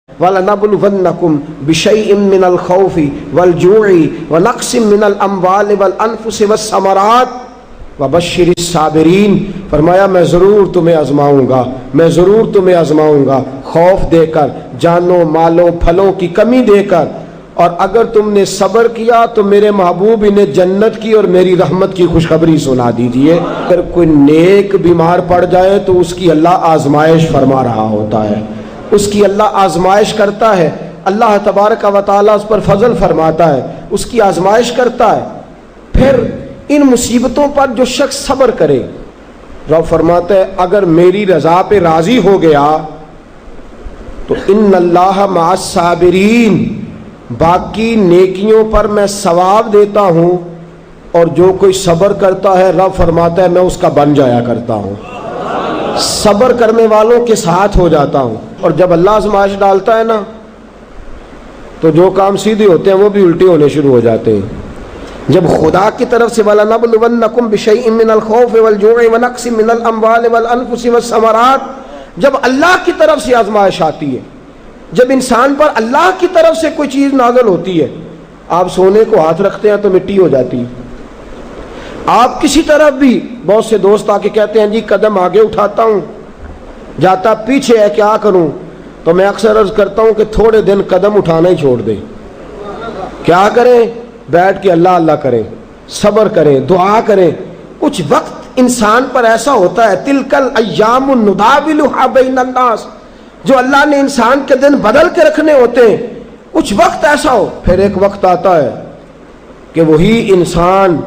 वलनबलुवन्नकुम बिशैइन मिनल खौफि वल जूइ व नक्सिम मिनल अम्वालि वल अनफुसि वस्समरात वबश्शिरिस साबिरीन। फरमाया मैं ज़रूर तुम्हें आजमाऊंगा, मैं ज़रूर तुम्हें आजमाऊंगा, खौफ देकर, जानों मालों फलों की कमी देकर, और अगर तुमने सब्र किया तो मेरे महबूब इन्हें जन्नत की और मेरी रहमत की खुशखबरी सुना दीजिए। अगर कोई नेक बीमार पड़ जाए तो उसकी अल्लाह आजमाइश फरमा रहा होता है, उसकी अल्लाह आजमाइश करता है, अल्लाह तबारक व तआला उस पर फजल फरमाता है, उसकी आजमाइश करता है। फिर इन मुसीबतों पर जो शख्स सब्र करे, रब फरमाता है अगर मेरी रजा पे राजी हो गया तो इन्नल्लाह मअस साबिरीन, बाकी नेकियों पर मैं सवाब देता हूँ, और जो कोई सब्र करता है रब फरमाता है मैं उसका बन जाया करता हूँ, सब्र करने वालों के साथ हो जाता हूँ। और जब अल्लाह आज़माइश डालता है ना तो जो काम सीधे होते हैं वो भी उल्टे होने शुरू हो जाते हैं। जब खुदा की तरफ से वलनबलुवन्नकुम बिशैइन मिनल खौफि वल जूइ व नक्सिम मिनल अम्वालि वल अनफुसि वस्समरात, जब अल्लाह की तरफ से आजमाइश आती है, जब इंसान पर अल्लाह की तरफ से कोई चीज़ नाज़िल होती है, आप सोने को हाथ रखते हैं तो मिट्टी हो जाती है। आप किसी तरफ भी, बहुत से दोस्त आके कहते हैं जी कदम आगे उठाता हूँ जाता पीछे है, क्या करूँ? तो मैं अक्सर अर्ज करता हूँ कि थोड़े दिन कदम उठाना ही छोड़ दें। क्या करें? बैठ के अल्लाह अल्लाह करें, सब्र करें, दुआ करें। कुछ वक्त इंसान पर ऐसा होता है, तिलकल अय्यामुन नुदाविलुहा बैनन्नास, जो अल्लाह ने इंसान के दिन बदल के रखने होते हैं। कुछ वक्त ऐसा हो, फिर एक वक्त आता है कि वही इंसान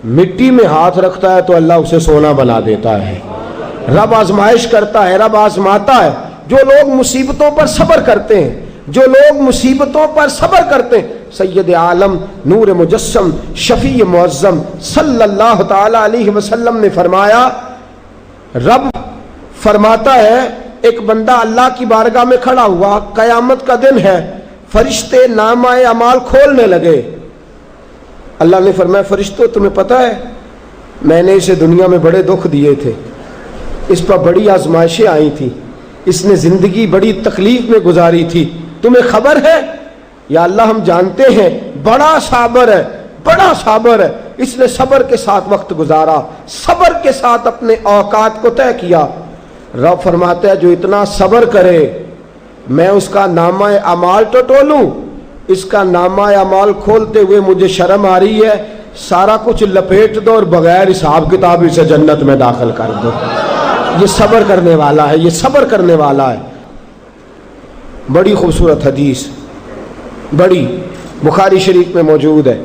मिट्टी में हाथ रखता है तो अल्लाह उसे सोना बना देता है। रब आजमाइश करता है, रब आजमाता है। जो लोग मुसीबतों पर सब्र करते हैं, जो लोग मुसीबतों पर सब्र करते हैं, सैयद आलम नूर मुजस्सम शफी मुअज्जम सल्लल्लाहु ताला अलैहि वसल्लम ने फरमाया, रब फरमाता है एक बंदा अल्लाह की बारगाह में खड़ा हुआ, कयामत का दिन है, फरिश्ते नामाए अमाल खोलने लगे। अल्लाह ने फरमाया फरिश्तों तुम्हें पता है मैंने इसे दुनिया में बड़े दुख दिए थे, इस पर बड़ी आजमाइशें आई थी, इसने जिंदगी बड़ी तकलीफ में गुजारी थी, तुम्हें खबर है? या अल्लाह हम जानते हैं बड़ा साबर है, बड़ा साबर है, इसने सब्र के साथ वक्त गुजारा, सब्र के साथ अपने औकात को तय किया। रब फरमाता है जो इतना सब्र करे मैं उसका नामा अमाल तो टोलूं, इसका नामा अमाल खोलते हुए मुझे शर्म आ रही है, सारा कुछ लपेट दो और बगैर हिसाब किताब इसे जन्नत में दाखिल कर दो। ये सब्र करने वाला है, ये सब्र करने वाला है। बड़ी खूबसूरत हदीस, बड़ी, बुखारी शरीफ में मौजूद है।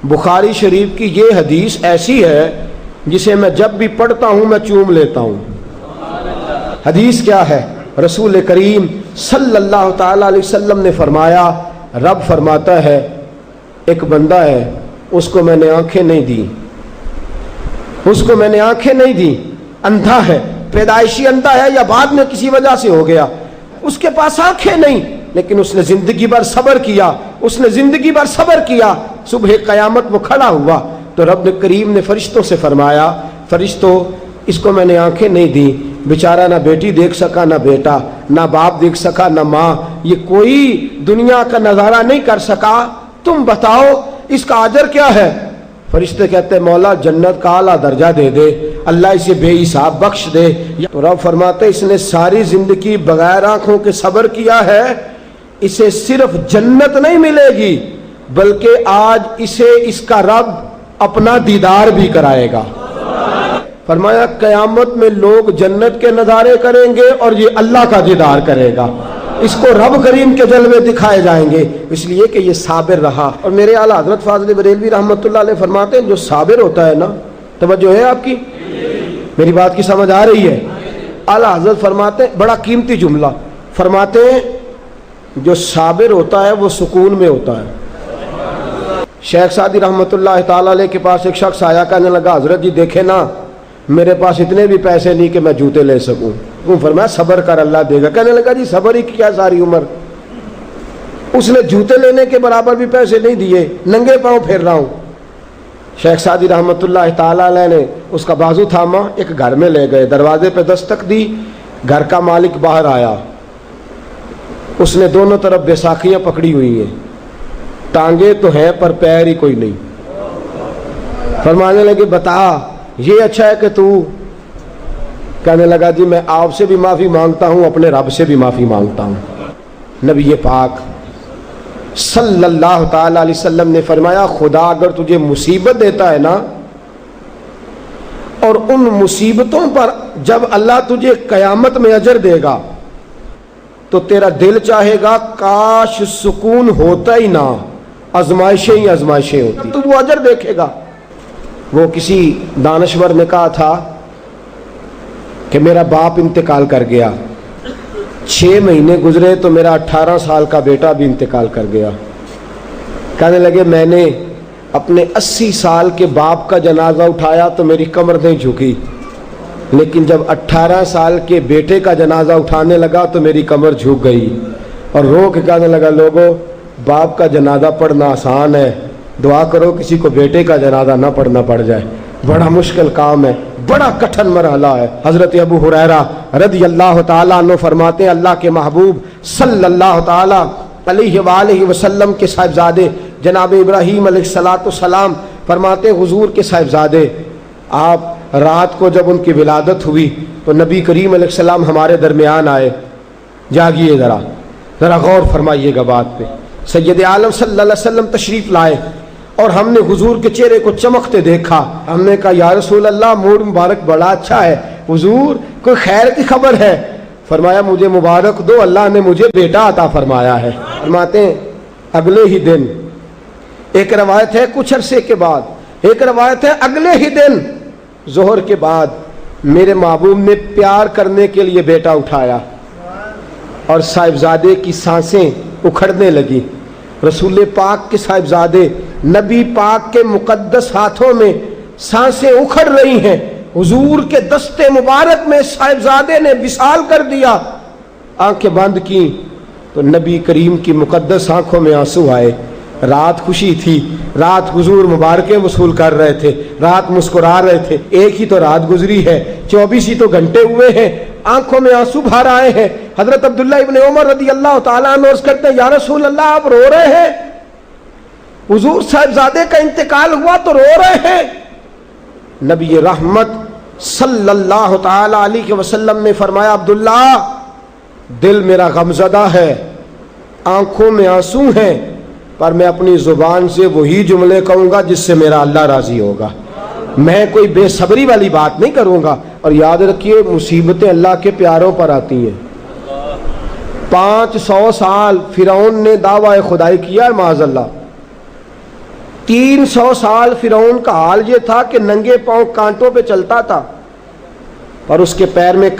बुखारी शरीफ की ये हदीस ऐसी है जिसे मैं जब भी पढ़ता हूँ मैं चूम लेता हूँ। हदीस क्या है? रसूल करीम सल्लल्लाहु ताला अलैहि वसल्लम ने फरमाया, रब फरमाता है एक बंदा है उसको मैंने आंखें नहीं दी, उसको मैंने आंखें नहीं दी, अंधा है, पैदाइशी अंधा है या बाद में किसी वजह से हो गया, उसके पास आंखें नहीं, लेकिन उसने जिंदगी भर सब्र किया, उसने जिंदगी भर सब्र किया। सुबह कयामत वो खड़ा हुआ तो रब करीम ने फरिश्तों से फरमाया, फरिश्तों इसको मैंने आंखें नहीं दी, बेचारा ना बेटी देख सका, ना बेटा, ना बाप देख सका, ना माँ, ये कोई दुनिया का नजारा नहीं कर सका, तुम बताओ इसका अजर क्या है? फरिश्ते कहते हैं मौला जन्नत का आला दर्जा दे दे, अल्लाह इसे बेहिसाब बख्श दे। तो रब फरमाते इसने सारी जिंदगी बगैर आंखों के सब्र किया है, इसे सिर्फ जन्नत नहीं मिलेगी बल्कि आज इसे इसका रब अपना दीदार भी कराएगा। फरमाया कयामत में लोग जन्नत के नज़ारे करेंगे और ये अल्लाह का दीदार करेगा, इसको रब करीम के जलवे दिखाए जाएंगे, इसलिए कि ये साबिर रहा। और मेरे आला हजरत फाज़िल बरेलवी रहमतुल्लाह अलैह फरमाते हैं जो साबिर होता है ना, तवज्जो है आपकी, मेरी बात की समझ आ रही है? आला हजरत फरमाते हैं, बड़ा कीमती जुमला फरमाते हैं, जो साबिर होता है वो सुकून में होता है। शेख सादी रहमतुल्लाह ताला अलैह के पास एक शख्स आया, कहने लगा हजरत जी देखे ना मेरे पास इतने भी पैसे नहीं कि मैं जूते ले सकूं। वो फरमाया सब्र कर अल्लाह देगा। कहने लगा जी सब्र ही क्या सारी उम्र, उसने जूते लेने के बराबर भी पैसे नहीं दिए, नंगे पांव फिर रहा हूं। शेख सादी रहमतुल्लाह ताला अलैह ने उसका बाजू थामा, एक घर में ले गए, दरवाजे पे दस्तक दी, घर का मालिक बाहर आया, उसने दोनों तरफ बैसाखियां पकड़ी हुई हैं, टांगे तो हैं पर पैर ही कोई नहीं। फरमाने लगे बता ये अच्छा है कि तू, कहने लगा जी मैं आपसे भी माफ़ी मांगता हूँ, अपने रब से भी माफ़ी मांगता हूँ। नबी पाक सल्लल्लाहु ताला अलैहि वसल्लम ने फरमाया खुदा अगर तुझे मुसीबत देता है ना, और उन मुसीबतों पर जब अल्लाह तुझे कयामत में अजर देगा तो तेरा दिल चाहेगा काश सुकून होता ही ना, आजमाइशें ही आजमाइशें होती, तो वो अजर देखेगा। वो किसी दानश्वर ने कहा था कि मेरा बाप इंतकाल कर गया, 6 महीने गुजरे तो मेरा 18 साल का बेटा भी इंतकाल कर गया। कहने लगे मैंने अपने 80 साल के बाप का जनाजा उठाया तो मेरी कमर नहीं झुकी, लेकिन जब 18 साल के बेटे का जनाजा उठाने लगा तो मेरी कमर झुक गई और रो के कहने लगा लोगों बाप का जनाजा पढ़ना आसान है, दुआ करो किसी को बेटे का जनाजा ना पढ़ना पड़ जाए, बड़ा मुश्किल काम है, बड़ा कठिन मरहला है। हज़रत अबू हुरैरा रज़ियल्लाहु ताला अन्हु फरमाते हैं अल्लाह के महबूब सल्लल्लाहु ताला अलैहि वसल्लम के साहिबजादे जनाब इब्राहीम अलैहिस्सलाम फरमाते हुजूर के साहिबजादे आप रात को जब उनकी विलादत हुई तो नबी करीम अलैहिस्सलाम हमारे दरमियान आए। जागिए ज़रा गौर फरमाइएगा बात पे। सैयद आलम सल्लल्लाहु अलैहि वसल्लम तशरीफ़ लाए और हमने हुजूर के चेहरे को चमकते देखा। हमने कहा या रसूल अल्लाह मूड मुबारक बड़ा अच्छा है, हुजूर कोई खैर की खबर है? फरमाया मुझे मुबारक दो, अल्लाह ने मुझे बेटा अता फरमाया है। फरमाते अगले ही दिन, एक रवायत है कुछ अरसे के बाद, एक रवायत है अगले ही दिन जोहर के बाद मेरे महबूब ने प्यार करने के लिए बेटा उठाया और साहिबजादे की सांसें उखड़ने लगी। रसूल पाक के साहिबजादे नबी पाक के मुकद्दस हाथों में सांसें उखड़ रही हैं। हुजूर के दस्ते मुबारक में साहिबजादे ने विसाल कर दिया। आंखें बंद की तो नबी करीम की मुकद्दस आंखों में आंसू आए। रात खुशी थी, रात हुजूर मुबारकें वसूल कर रहे थे, रात मुस्कुरा रहे थे। एक ही तो रात गुजरी है, 24 ही तो घंटे हुए हैं, आंखों में आंसू भर आए हैं। हजरत अब्दुल्लाह इब्न उमर रज़ियल्लाहु ताला अन्हु अर्ज़ करते हैं या रसूल अल्लाह आप रो रहे हैं? हुजूर साहिबजादे का इंतकाल हुआ तो रो रहे हैं। नबी रहमत सल्लल्लाहु ताला अलैहि वसल्लम ने फरमाया अब्दुल्ला दिल मेरा गमज़दा है, आंखों में आंसू हैं, पर मैं अपनी जुबान से वही जुमले कहूँगा जिससे मेरा अल्लाह राजी होगा। मैं कोई बेसब्री वाली बात नहीं करूँगा। और याद रखिए मुसीबतें अल्लाह के प्यारों पर आती हैं। 500 साल फिरौन ने दावा खुदाई किया है माज़अल्लाह। 300 साल फिरौन का हाल ये था कि नंगे पांव कांटों पे चलता था और उसके पैर में